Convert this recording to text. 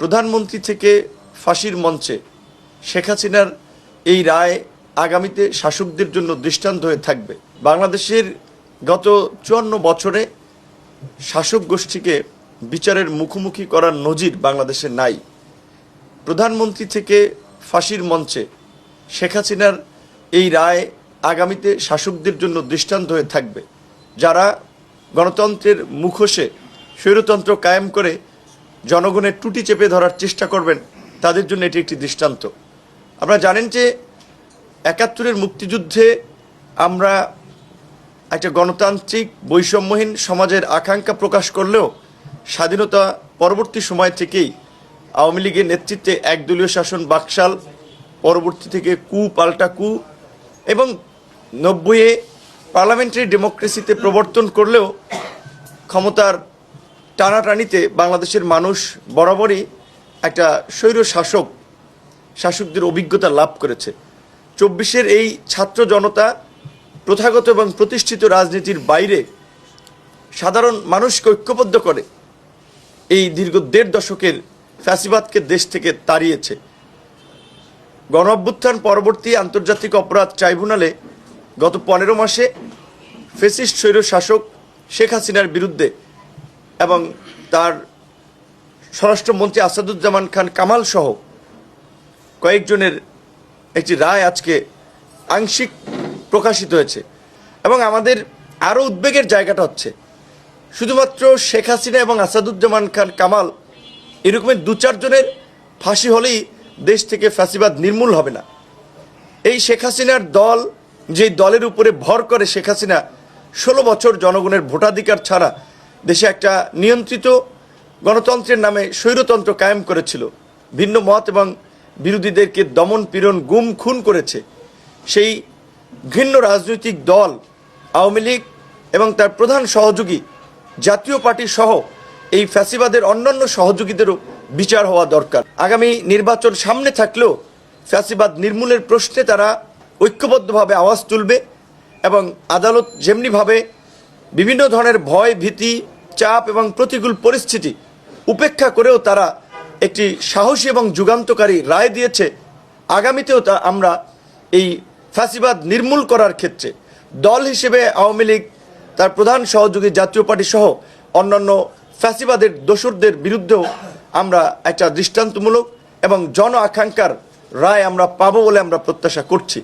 প্রধানমন্ত্রী থেকে ফাঁসির মঞ্চে শেখ হাসিনার এই রায় আগামীতে শাসকদের জন্য দৃষ্টান্ত হয়ে থাকবে। বাংলাদেশের গত ৫৪ বছরে শাসক গোষ্ঠীকে বিচারের মুখোমুখি করার নজির বাংলাদেশে নাই। প্রধানমন্ত্রী থেকে ফাঁসির মঞ্চে শেখ হাসিনার এই রায় আগামীতে শাসকদের জন্য দৃষ্টান্ত হয়ে থাকবে। যারা গণতন্ত্রের মুখোশে স্বৈরতন্ত্র কায়েম করে জনগণের টুটি চেপে ধরার চেষ্টা করবেন, তাদের জন্য এটি একটি দৃষ্টান্ত। আপনারা জানেন যে ৭১-এর মুক্তিযুদ্ধে আমরা একটা গণতান্ত্রিক বৈষম্যহীন সমাজের আকাঙ্ক্ষা প্রকাশ করলেও স্বাধীনতা পরবর্তী সময় থেকেই আওয়ামী লীগের নেতৃত্বে একদলীয় শাসন বাকশাল, পরবর্তী থেকে পাল্টা কু এবং ৯০-এ পার্লামেন্টারি ডেমোক্রেসিতে প্রবর্তন করলেও ক্ষমতার টানাটানিতে বাংলাদেশের মানুষ বরাবরই একটা স্বৈর শাসকদের অভিজ্ঞতা লাভ করেছে। ২৪-এর এই ছাত্র জনতা প্রথাগত এবং প্রতিষ্ঠিত রাজনীতির বাইরে সাধারণ মানুষকে ঐক্যবদ্ধ করে এই দীর্ঘ ১.৫ দশকের ফ্যাসিবাদকে দেশ থেকে তাড়িয়েছে। গণ অভ্যুত্থান পরবর্তী আন্তর্জাতিক অপরাধ ট্রাইব্যুনালে গত ১৫ মাসে ফ্যাসিস্ট স্বৈর শাসক শেখ হাসিনার বিরুদ্ধে এবং তার স্বরাষ্ট্রমন্ত্রী আসাদুজ্জামান খান কামাল সহ কয়েকজনের একটি রায় আজকে আংশিক প্রকাশিত হয়েছে। এবং আমাদের আরও উদ্বেগের জায়গাটা হচ্ছে শুধুমাত্র শেখ হাসিনা এবং আসাদুজ্জামান খান কামাল এরকমের ২-৪ জনের ফাঁসি হলেই দেশ থেকে ফ্যাসিবাদ নির্মূল হবে না। এই শেখ হাসিনার দল, যেই দলের উপরে ভর করে শেখ হাসিনা ১৬ বছর জনগণের ভোটাধিকার ছাড়া দেশে একটা নিয়ন্ত্রিত গণতন্ত্রের নামে স্বৈরতন্ত্র কায়েম করেছিল, ভিন্ন মত এবং বিরোধীদেরকে দমন পীড়ন গুম খুন করেছে, সেই ঘৃণ্য রাজনৈতিক দল আওয়ামী লীগ এবং তার প্রধান সহযোগী জাতীয় পার্টি সহ এই ফ্যাসিবাদের অন্যান্য সহযোগীদেরও বিচার হওয়া দরকার। আগামী নির্বাচন সামনে থাকলেও ফ্যাসিবাদ নির্মূলের প্রশ্নে তারা ঐক্যবদ্ধভাবে আওয়াজ তুলবে এবং আদালত যেমনিভাবে বিভিন্ন ধরনের ভয়, ভীতি, চাপ এবং প্রতিকূল পরিস্থিতি উপেক্ষা করেও তারা একটি সাহসী এবং যুগান্তকারী রায় দিয়েছে, আগামীতেও তা আমরা এই ফ্যাসিবাদ নির্মূল করার ক্ষেত্রে দল হিসেবে আওয়ামী লীগ, তার প্রধান সহযোগী জাতীয় পার্টি সহ অন্যান্য ফ্যাসিবাদের দোসরদের বিরুদ্ধেও আমরা একটা দৃষ্টান্তমূলক এবং জন আকাঙ্ক্ষার রায় আমরা পাবো বলে আমরা প্রত্যাশা করছি।